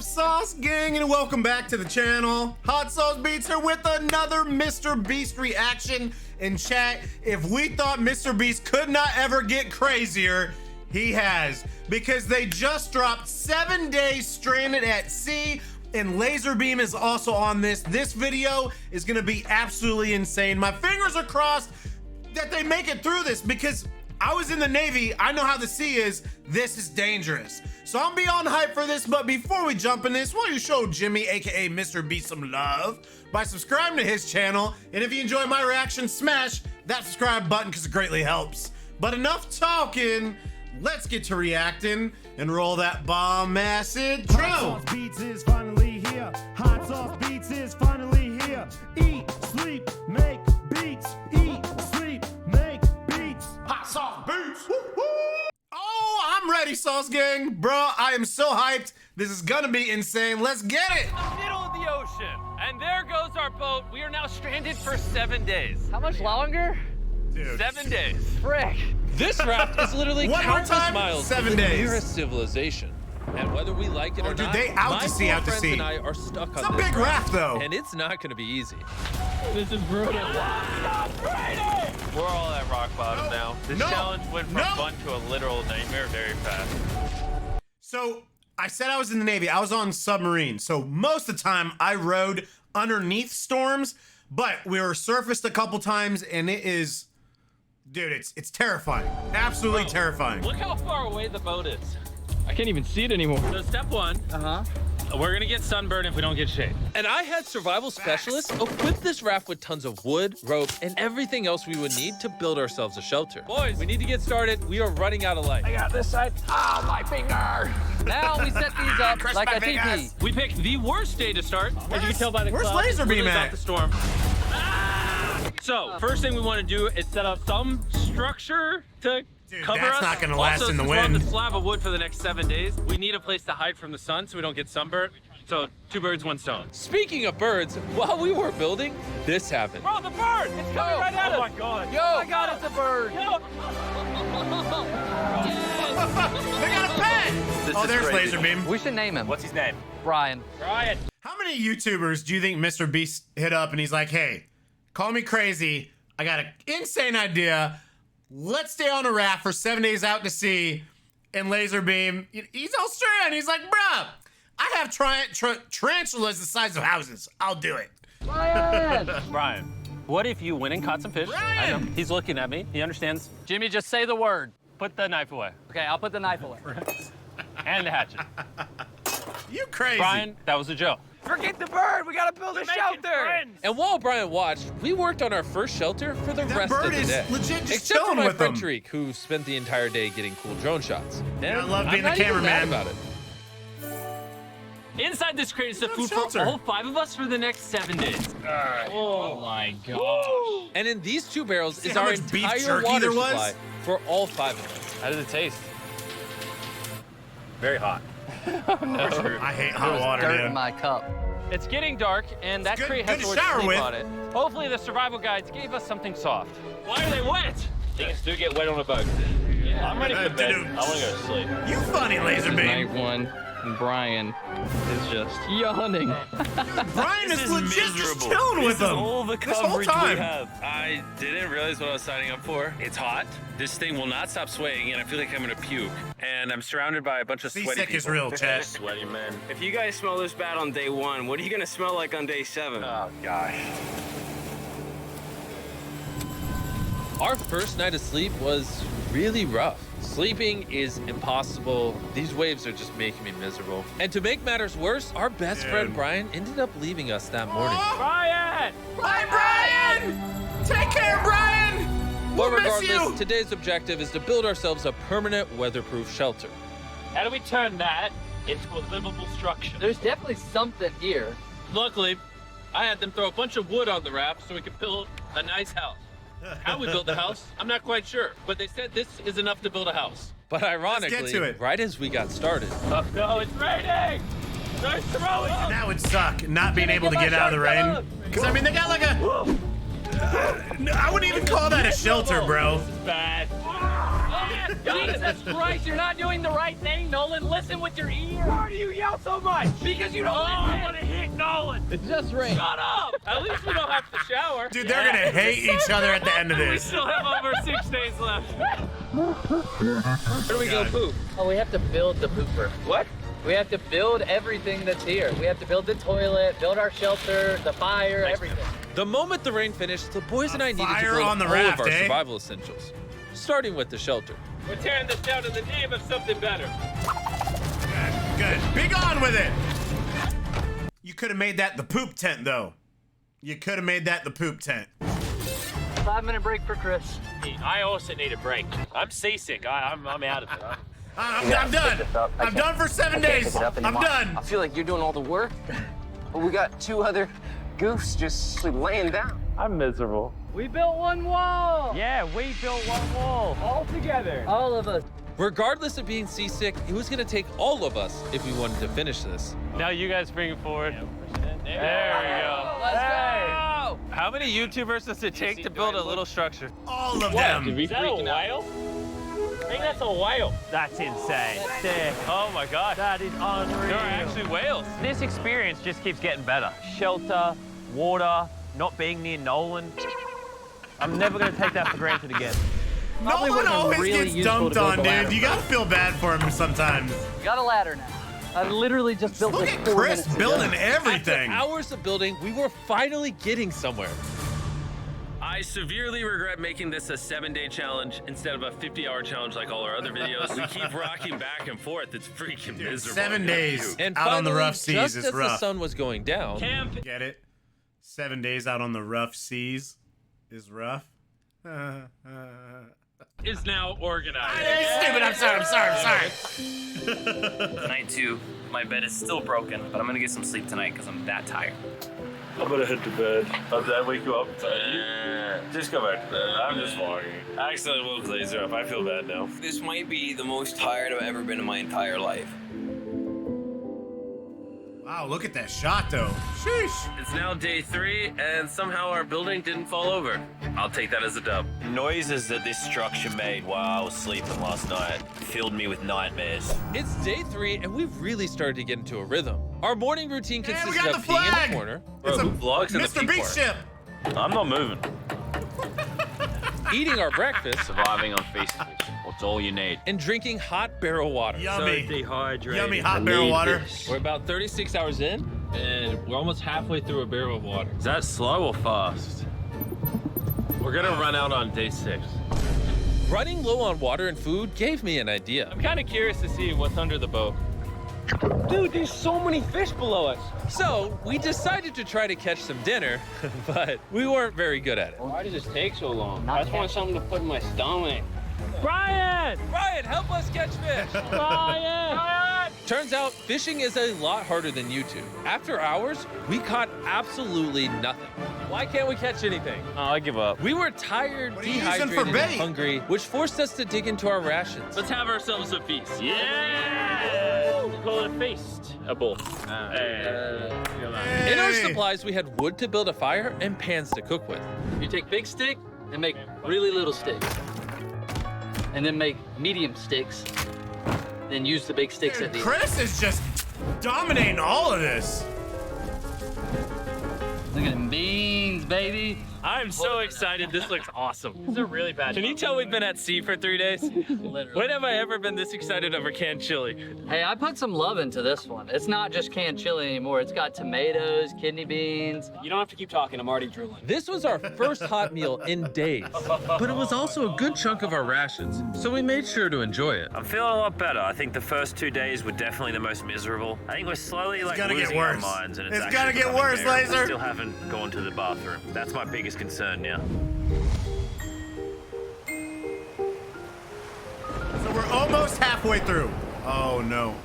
up, Sauce Gang, and welcome back to the channel. Hot Sauce Beats here with another MrBeast reaction. In chat, if we thought MrBeast could not ever get crazier, he has. Because they just dropped 7 days stranded at sea, and Laserbeam is also on this. This video is gonna be absolutely insane. My fingers are crossed that they make it through this, because I was in the Navy, I know how the sea is. This is dangerous. So I'm beyond hype for this, but before we jump in this, why don't you show Jimmy, aka MrBeast, some love by subscribing to his channel. And if you enjoy my reaction, smash that subscribe button because it greatly helps. But enough talking, let's get to reacting and roll that bomb-ass intro. Hot Sauce Beats is finally here. Hot Sauce Beats is finally here. Eat, sleep, make beats. Eat, sleep, make beats. Hot Sauce Beats. Woo, woo. Oh, I'm ready, Sauce Gang. Bro, I am so hyped. This is gonna be insane. Let's get it. In the middle of the ocean. And there goes our boat. We are now stranded for 7 days. How much longer? Dude. 7 days. Frick. This raft is literally One more countless time, miles 7 from the days. nearest civilization. And whether we like it or dude, not, they out my to sea, four out to friends sea. and I are stuck It's on a this big raft, though. and it's not going to be easy. This is brutal. We're all at rock bottom now. This challenge went from fun to a literal nightmare very fast. So I said I was in the Navy. I was on submarines. So most of the time I rode underneath storms, but we were surfaced a couple times, and it is, dude, it's terrifying. Absolutely terrifying. Look how far away the boat is. I can't even see it anymore. So step one, we're gonna get sunburned if we don't get shade. And I had survival specialists equip this raft with tons of wood, rope, and everything else we would need to build ourselves a shelter. Boys, we need to get started. We are running out of light. I got this side. Ah, my finger. Now we set these up Crush like my a big TP. ass. We picked the worst day to start, as you can tell by the Where's clouds. Laserbeam Literally at? about the storm. So first thing we want to do is set up some structure to cover that's us. not gonna last Also, in the since we're on wind. the slab of wood for the next 7 days, we need a place to hide from the sun so we don't get sunburned. So 2 birds, 1 stone. Speaking of birds, while we were building, this happened. Bro, the bird! It's coming right at us! Oh my god! Yo! Oh my god, it's a bird! Yo! They got a pet! Oh, there's Laserbeam. We should name him. What's his name? Brian. Ryan. How many YouTubers do you think MrBeast hit up and he's like, hey, call me crazy. I got an insane idea. Let's stay on a raft for 7 days out to sea. And Laserbeam, he's all stranded. He's like, bruh, I have tarantulas the size of houses. I'll do it. Brian, what if you went and caught some fish? Brian! I know. He's looking at me. He understands. Jimmy, just say the word. Put the knife away. Okay, I'll put the knife away. And the hatchet. You crazy. Brian, that was a joke. Forget the bird. We gotta build a shelter. And while Brian watched, we worked on our first shelter for the That rest bird of the is day. legit just Except for chilling my with friend them. Tariq, who spent the entire day getting cool drone shots. And I love being I'm the not even mad cameraman. about it. Inside this crate is the food shelter. for all 5 of us for the next 7 days. Oh my gosh. And in these 2 barrels See is how our much beef entire jerky water there was? supply for all 5 of us. How does it taste? Very hot. I hate hot water, Dirt dude. in my cup. It's getting dark, and that Good- crate has good the to word shower sleep with. on it. Hopefully the survival guides gave us something soft. Why are they wet? Things do get wet on a boat. Yeah. I'm ready for bed. I want to go to sleep. You funny, Laserbeam. Night one, and Brian is just yawning. Brian is legit just miserable. chilling with them All the this whole coverage we time. have. I didn't realize what I was signing up for. It's hot. This thing will not stop swaying, and I feel like I'm gonna puke. And I'm surrounded by a bunch of sweaty Seasick people. is real, Chad. Sweaty men. If you guys smell this bad on day 1, what are you gonna smell like on day 7? Oh gosh. Our first night of sleep was really rough. Sleeping is impossible. These waves are just making me miserable. And to make matters worse, our best friend Brian ended up leaving us that morning. Brian! Bye, Brian! Take care, Brian! We'll But miss regardless, you! today's objective is to build ourselves a permanent weatherproof shelter. How do we turn that into a livable structure? There's definitely something here. Luckily, I had them throw a bunch of wood on the raft so we could build a nice house. How we built the house, I'm not quite sure, but they said this is enough to build a house. But ironically, to it. right as we got started, No, it's raining! They're throwing! That would suck, not being able to get out of the rain. Because, I mean, they got like a... I wouldn't even call that a shelter, bro. This is bad. Jesus Christ, you're not doing the right thing, Nolan. Listen with your ear. Why do you yell so much? Because you don't want to hit Nolan. It just rained. Shut up. At least we don't have to shower. Dude, they're gonna hate each other at the end of We this. still have over 6 days left. Where do we go poop? Oh, we have to build the pooper. What? We have to build everything that's here. We have to build the toilet, build our shelter, the fire, everything. The moment the rain finished, the boys and I needed to fire build on the all raft, of our eh? survival essentials, starting with the shelter. We're tearing this down in the name of something better. Good. Be gone with it. You could have made that the poop tent, though. You could have made that the poop tent. 5-minute break for Chris. I also need a break. I'm seasick. I'm out of it. I'm done. I'm done for 7 days. I'm done. I feel like you're doing all the work, but we got 2 other goofs just laying down. I'm miserable. We built one wall. Yeah, we built one wall. All together. All of us. Regardless of being seasick, it was gonna take all of us if we wanted to finish this. Now you guys bring it forward. There we go. Let's go. How many YouTubers does it take to build a little structure? All of them. Is that a whale? I think that's a whale. That's insane. Sick. Oh my gosh. That is unreal. There are actually whales. This experience just keeps getting better. Shelter, water, not being near Nolan. I'm never gonna take that for granted again. No one always really gets dumped useful to build on, the ladder. dude. You gotta feel bad for him sometimes. Got a ladder now. I literally just built Look this at 4 Chris minutes ago. building everything. After hours of building, we were finally getting somewhere. I severely regret making this a 7-day challenge instead of a 50-hour challenge like all our other videos. We keep rocking back and forth. It's freaking Dude, miserable. 7 days And out on the finally, rough seas just is as the rough. sun was going down, Camp Get it? 7 days out on the rough seas is rough. is now organized. Stupid. I'm sorry. Night 2, my bed is still broken, but I'm gonna get some sleep tonight because I'm that tired. I'm gonna head to bed. Did I wake you up? Just go back to bed. I'm just walking. I accidentally woke Laser up. I feel bad now. This might be the most tired I've ever been in my entire life. Wow, look at that shot, though. Sheesh. It's now day 3, and somehow our building didn't fall over. I'll take that as a dub. Noises that this structure made while I was sleeping last night filled me with nightmares. it's day 3 and we've really started to get into a rhythm. Our morning routine Hey, we consisted got of the peeing in flag. the corner, It's a vlogs in the Mr. pink Beast ship. I'm not moving. eating our breakfast, Surviving on feast fish. What's all you need? and drinking hot barrel water. Yummy. Dehydrated. Yummy hot barrel water. We're about 36 hours in, and we're almost halfway through a barrel of water. Is that slow or fast? We're gonna run out on day 6. Running low on water and food gave me an idea. I'm kind of curious to see what's under the boat. Dude, there's so many fish below us. So we decided to try to catch some dinner, but we weren't very good at it. Why does this take so long? I just want something to put in my stomach. Brian! Brian, help us catch fish! Brian! Turns out fishing is a lot harder than YouTube. After hours, we caught absolutely nothing. Why can't we catch anything? Oh, I give up. We were tired, What are you using for dehydrated, bait? and hungry, which forced us to dig into our rations. Let's have ourselves a feast. Yeah! Call it a feast. A bowl. In our supplies, we had wood to build a fire and pans to cook with. You take big stick and make really little sticks. And then make medium sticks. Then use the big sticks at Dude, the end. Chris is just dominating all of this. Look at them beans, baby. I'm so excited. This looks awesome. This is a really bad. Can you tell we've been at sea for 3 days? Literally. When have I ever been this excited over canned chili? Hey, I put some love into this one. It's not just canned chili anymore. It's got tomatoes, kidney beans. You don't have to keep talking. I'm already drooling. This was our first hot meal in days, but it was also a good chunk of our rations, so we made sure to enjoy it. I'm feeling a lot better. I think the first 2 days were definitely the most miserable. I think we're slowly like gonna get losing our worse. minds, and It's actually gonna get becoming worse, bearable. Laser. I still haven't gone to the bathroom. That's my biggest concern now. So we're almost halfway through. Oh no.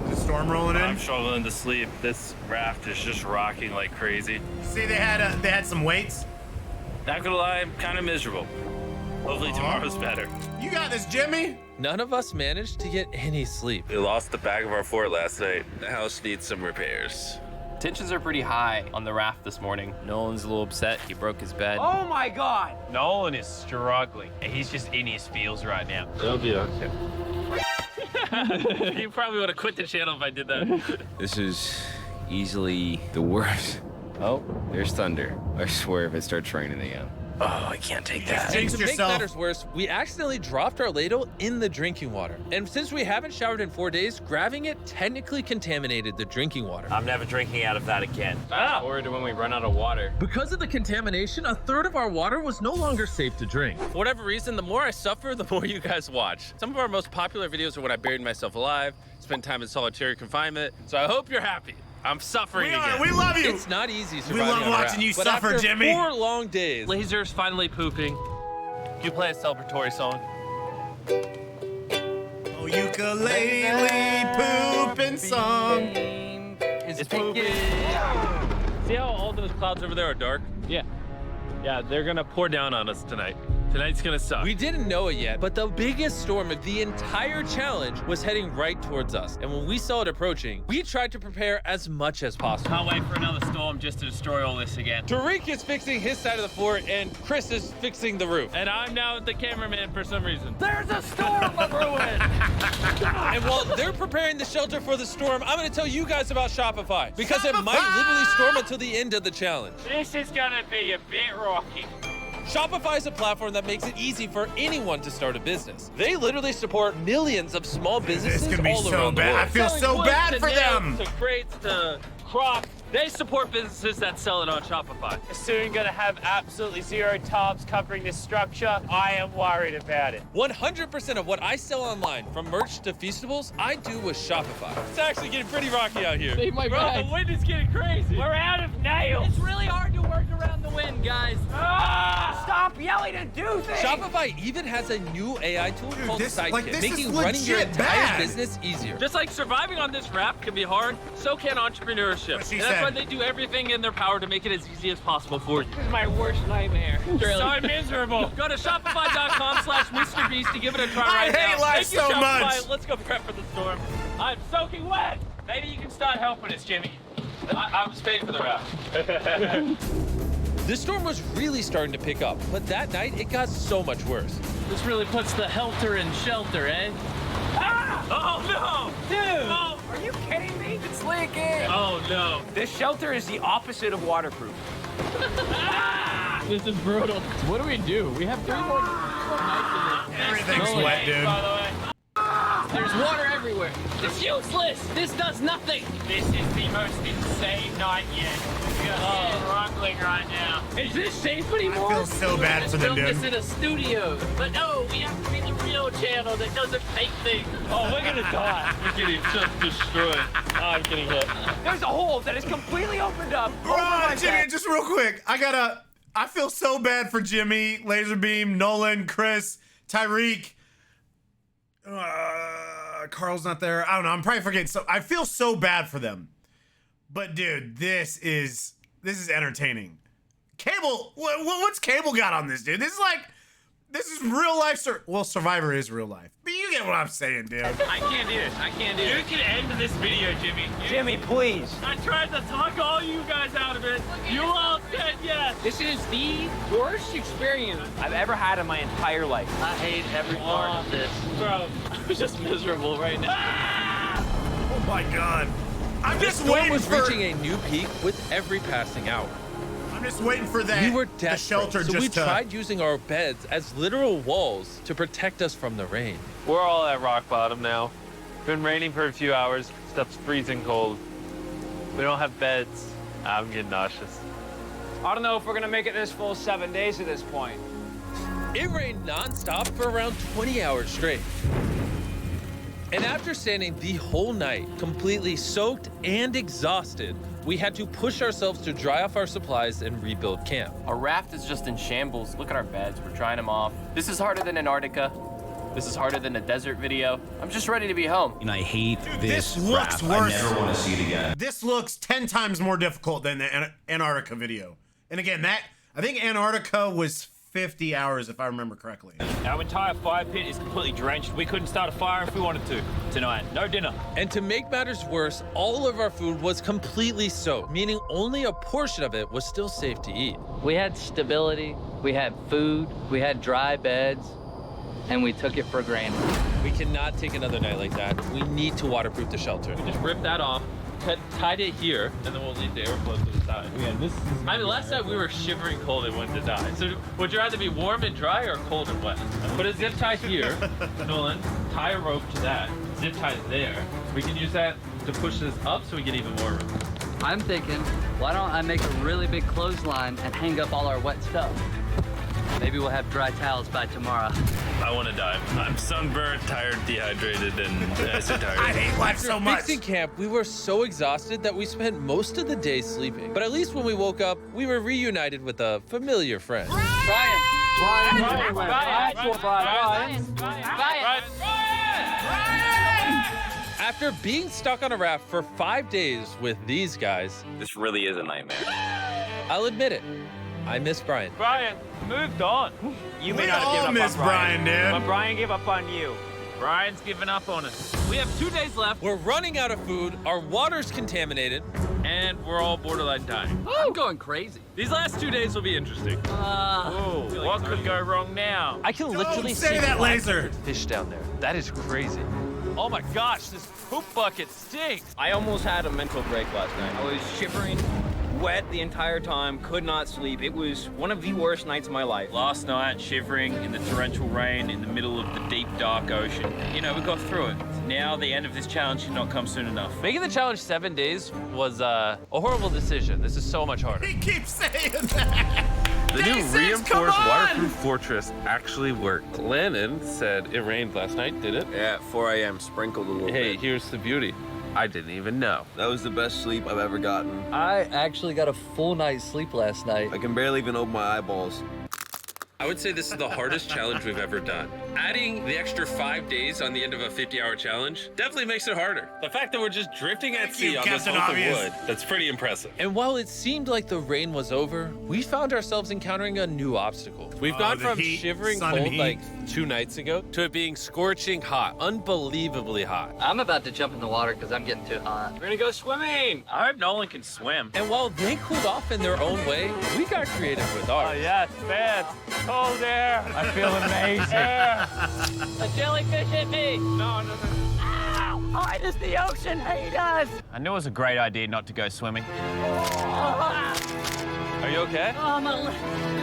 Is the storm rolling in? I'm struggling to sleep. This raft is just rocking like crazy. See, they had some weights. Not gonna lie, I'm kind of miserable. Hopefully tomorrow's better. You got this, Jimmy. None of us managed to get any sleep. We lost the back of our fort last night. The house needs some repairs. Tensions are pretty high on the raft this morning. Nolan's a little upset. He broke his bed. Oh my God! Nolan is struggling. And he's just in his feels right now. It'll be okay. You probably would have quit the channel if I did that. This is easily the worst. Oh, there's thunder. I swear if it starts raining again. Oh, I can't take that. And Jinx to make yourself. matters worse, we accidentally dropped our ladle in the drinking water. And since we haven't showered in 4 days, grabbing it technically contaminated the drinking water. I'm never drinking out of that again. Fast forward to when we run out of water. Because of the contamination, a third of our water was no longer safe to drink. For whatever reason, the more I suffer, the more you guys watch. Some of our most popular videos are when I buried myself alive, spent time in solitary confinement, so I hope you're happy. I'm suffering again. We love you. It's not easy surviving love on a watching raft, you but suffer, after Jimmy. 4 long days, Laser's finally pooping. You play a celebratory song. Oh, ukulele pooping song. It's pooping. See how all those clouds over there are dark? Yeah. Yeah, they're gonna pour down on us tonight. Tonight's gonna suck. We didn't know it yet, but the biggest storm of the entire challenge was heading right towards us. And when we saw it approaching, we tried to prepare as much as possible. Can't wait for another storm just to destroy all this again. Tariq is fixing his side of the fort, and Chris is fixing the roof. And I'm now the cameraman for some reason. There's a storm brewing! And while they're preparing the shelter for the storm, I'm gonna tell you guys about Shopify, because it might literally storm until the end of the challenge. This is gonna be a bit rocky. Shopify is a platform that makes it easy for anyone to start a business. They literally support millions of small businesses This is gonna be all so around the bad. world. I feel Selling so wood bad to for nails, them. To crates to crops. They support businesses that sell it on Shopify. Soon gonna have absolutely zero tarps covering this structure. I am worried about it. 100% of what I sell online, from merch to Feastables, I do with Shopify. It's actually getting pretty rocky out here. Save my Bro, bag. the wind is getting crazy. We're out of nails. It's really hard to work around the wind, guys. Stop yelling and do things! Shopify even has a new AI tool called this- Sidekick, like, this is making running your legit entire bad. business easier. Just like surviving on this raft can be hard, so can entrepreneurship. What she And that's said. why they do everything in their power to make it as easy as possible for you. This is my worst nightmare. So miserable. Go to shopify.com/MrBeast to give it a try I right hate now. life Thank you, so Shopify. much. Let's go prep for the storm. I'm soaking wet. Maybe you can start helping us, Jimmy. I was paid for the raft. The storm was really starting to pick up, but that night it got so much worse. This really puts the helter in shelter, eh? Oh no! Dude! Oh, Are you kidding me? It's leaking! oh no! This shelter is the opposite of waterproof. This is brutal. What do we do? We have 3 more nights in this. Everything's wet, dude. By the way. There's water everywhere. It's useless. This does nothing. This is the most insane night yet. We are struggling right now. Is this safe anymore? I feel so bad for them, Film this dude. in a studio. But no, we have to be the real channel that doesn't fake things. Oh, we're gonna die. We're getting just destroyed. Oh, I'm getting hit. There's a hole that is completely opened up. over Bro, my Jimmy, bed. just real quick. I feel so bad for Jimmy, Laserbeam, Nolan, Chris, Tyreek. Carl's not there. I don't know. I'm probably forgetting. So I feel so bad for them. But dude, this is entertaining. Cable, what's Cable got on this, dude? This is real life. Well, Survivor is real life. But you get what I'm saying, dude. I can't do this. I can't do this. You can end this video, Jimmy. Jimmy, please. I tried to talk all you guys out of it. You all said yes. This is the worst experience. I've ever had in my entire life. I hate every part of this. Bro, I'm just miserable right now. Oh my God. I'm The just storm waiting was for. reaching a new peak with every passing hour. I'm just waiting for that. We were the desperate, shelter so just we to. tried using our beds as literal walls to protect us from the rain. we're all at rock bottom now. Been raining for a few hours. Stuff's freezing cold. We don't have beds. I'm getting nauseous. I don't know if we're gonna make it this full 7 days at this point. It rained nonstop for around 20 hours straight. And after standing the whole night, completely soaked and exhausted, we had to push ourselves to dry off our supplies and rebuild camp. Our raft is just in shambles. Look at our beds. We're drying them off. This is harder than Antarctica. This is harder than the desert video. I'm just ready to be home. And I hate This this looks raft. worse. I never want to see it again. This looks 10 times more difficult than the Antarctica video. And again, I think Antarctica was 50 hours, if I remember correctly. Our entire fire pit is completely drenched. We couldn't start a fire if we wanted to tonight. No dinner. And to make matters worse, all of our food was completely soaked, meaning only a portion of it was still safe to eat. We had stability, we had food, we had dry beds, and we took it for granted. We cannot take another night like that. We need to waterproof the shelter. Just rip that off, tied it here, and then we'll leave the airflow to the side. Yeah, this is... I mean, last night we were shivering cold and wanted to die. So would you rather be warm and dry or cold and wet? Put a zip tie here, Nolan, tie a rope to that, zip tie there. We can use that to push this up so we get even warmer. I'm thinking, why don't I make a really big clothesline and hang up all our wet stuff? Maybe we'll have dry towels by tomorrow. I want to die. I'm sunburnt, tired, dehydrated, and so tired. I hate life so much. Fixing camp, we were so exhausted that we spent most of the day sleeping. But at least when we woke up, we were reunited with a familiar friend. Brian! After being stuck on a raft for 5 days with these guys, This really is a nightmare. I'll admit it, I miss Brian. Brian, moved on. You may not have given up on Brian, dude. but Brian gave up on you. Brian's given up on us. We have 2 days left. We're running out of food, our water's contaminated, and we're all borderline dying. I'm going crazy. These last 2 days will be interesting. Oh, what could go wrong now? I can literally say see that, laser. fish down there. That is crazy. Oh my gosh, this poop bucket stinks. I almost had a mental break last night. I was shivering, wet the entire time, could not sleep. It was one of the worst nights of my life. Last night, shivering in the torrential rain in the middle of the deep, dark ocean. You know, we got through it. Now, the end of this challenge should not come soon enough. Making the challenge 7 days was a horrible decision. This is so much harder. He keeps saying that. The Day new 6, reinforced come on! waterproof fortress actually worked. Lennon said it rained last night, did it? Yeah, at 4 a.m. sprinkled a little Hey, bit. here's the beauty. I didn't even know. That was the best sleep I've ever gotten. I actually got a full night's sleep last night. I can barely even open my eyeballs. I would say this is the hardest challenge we've ever done. Adding the extra 5 days on the end of a 50-hour challenge definitely makes it harder. The fact that we're just drifting at Thank sea you, on this Captain hunk of Obvious. wood, that's pretty impressive. And while it seemed like the rain was over, we found ourselves encountering a new obstacle. We've gone the from heat, shivering sun and cold heat. like 2 nights ago to it being scorching hot, unbelievably hot. I'm about to jump in the water because I'm getting too hot. We're gonna go swimming. I hope Nolan can swim. And while they cooled off in their own way, we got creative with ours. yes, man. Cold air. I feel amazing. A jellyfish hit me! No. Oh, it is the ocean haters! I knew it was a great idea not to go swimming. Are you okay? Oh, my leg.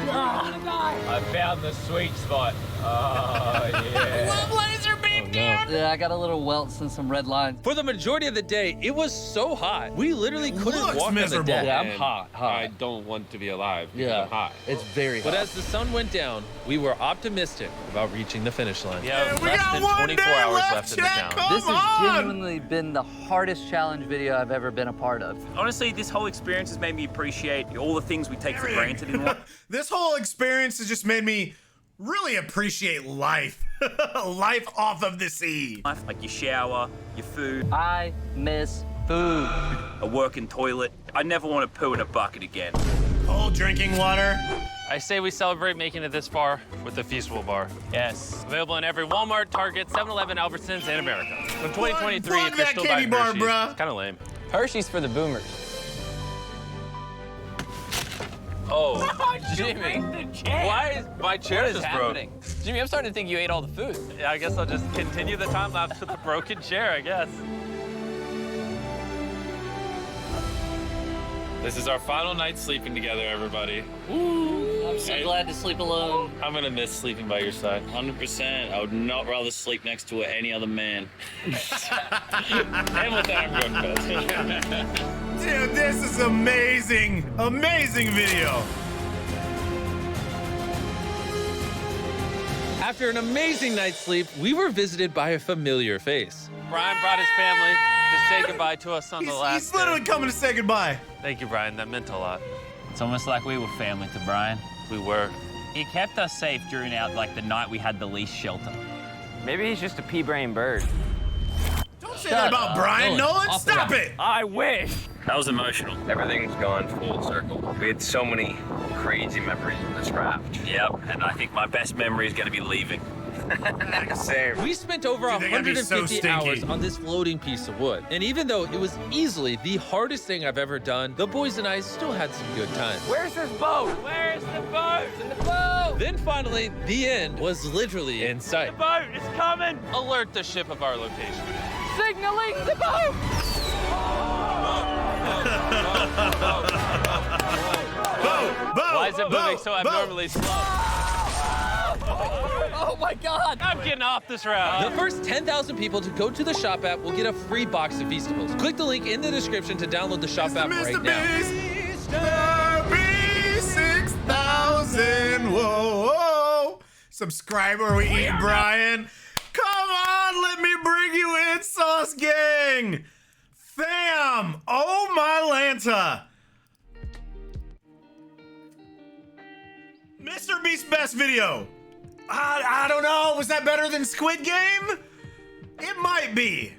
Oh, I'm gonna die. I found the sweet spot. Oh, yeah. Laser beam, dude. Yeah, I got a little welts and some red lines. For the majority of the day, it was so hot. We literally couldn't looks walk miserable. on the deck. Yeah, I'm hot. I don't want to be alive. because I'm hot. It's very hot. But as the sun went down, we were optimistic about reaching the finish line. Yeah, We less got than 1 24 day hours left, left in the chat. challenge. Come This has on. genuinely been the hardest challenge video I've ever been a part of. Honestly, this whole experience has made me appreciate all the things we take for granted in life. This whole experience has just made me really appreciate life. Life off of the sea. Like your shower, your food, I miss food. a working toilet. I never want to poo in a bucket again. Cold drinking water. I say we celebrate making it this far with the Feastable Bar. Yes. Available in every Walmart, Target, 7-Eleven, Albertsons, and America. From 2023, Plug if you're that still candy buying bar, Hershey's. bruh. It's kind of lame. Hershey's for the boomers. Oh, Jimmy. Why is my chair What is just broke? happening? Jimmy, I'm starting to think you ate all the food. Yeah, I guess I'll just continue the time lapse with the broken chair, I guess. This is our final night sleeping together, everybody. I'm so glad to sleep alone. I'm gonna miss sleeping by your side. 100%. I would not rather sleep next to any other man. And with that, I'm going to bed. Dude, this is amazing. Amazing video. After an amazing night's sleep, we were visited by a familiar face. Brian brought his family to say goodbye to us on the He's last literally day. coming to say goodbye. Thank you, Brian. That meant a lot. It's almost like we were family to Brian. We were. He kept us safe during the night we had the least shelter. Maybe he's just a pea-brain bird. Don't say that about Brian. Nolan, stop it. I wish. That was emotional. Everything's gone full circle. We had so many crazy memories in this raft. Yep, and I think my best memory is going to be leaving. Same. We spent over Dude, they're gonna be so 150 stinky. hours on this floating piece of wood. And even though it was easily the hardest thing I've ever done, the boys and I still had some good times. Where's this boat? Where's the boat? In the boat! Then finally, the end was literally in sight. Boat is coming. Alert the ship of our location. Signaling the boat! Why is it moving so abnormally slow? Oh my God! I'm getting off this route. The first 10,000 people to go to the shop app will get a free box of Feastables. Click the link in the description to download the shop app right now. Mr. Beast 6,000. Whoa, whoa. Subscriber, we eat Brian. Come on, let me bring you in, Sauce Gang. Fam. Oh my Lanta. Mr. Beast's best video. I don't know. Was that better than Squid Game? It might be.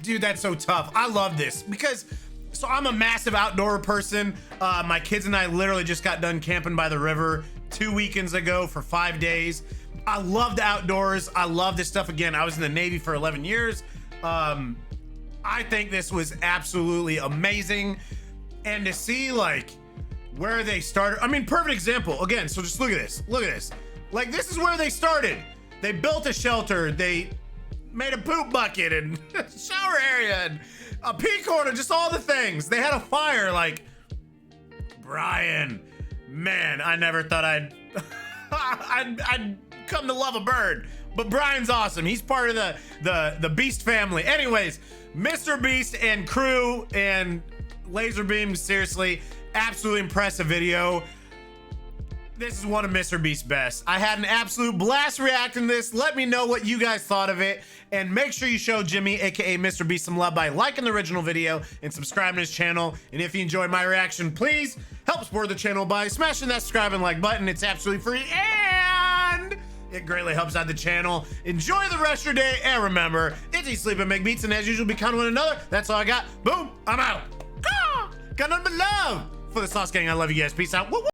Dude, that's so tough. I love this because, so I'm a massive outdoor person. My kids and I literally just got done camping by the river 2 weekends ago for 5 days. I love the outdoors. I love this stuff. Again, I was in the Navy for 11 years. I think this was absolutely amazing. And to see like where they started. I mean, perfect example. Again, so just look at this. Look at this. Like, this is where they started. They built a shelter. They made a poop bucket and shower area and a pea corner, just all the things. They had a fire. Like, Brian, man, I never thought I'd come to love a bird. But Brian's awesome. He's part of the Beast family. Anyways, Mr. Beast and crew and laser beams, seriously, absolutely impressive video. This is one of Mr. Beast's best. I had an absolute blast reacting to this. Let me know what you guys thought of it. And make sure you show Jimmy, aka Mr. Beast, some love by liking the original video and subscribing to his channel. And if you enjoyed my reaction, please help support the channel by smashing that subscribe and like button. It's absolutely free and it greatly helps out the channel. Enjoy the rest of your day. And remember, it's eat, sleep, and make beats. And as usual, be kind to one another. That's all I got. Boom, I'm out. Got nothing but love for the Sauce Gang. I love you guys. Peace out. Woo, woo.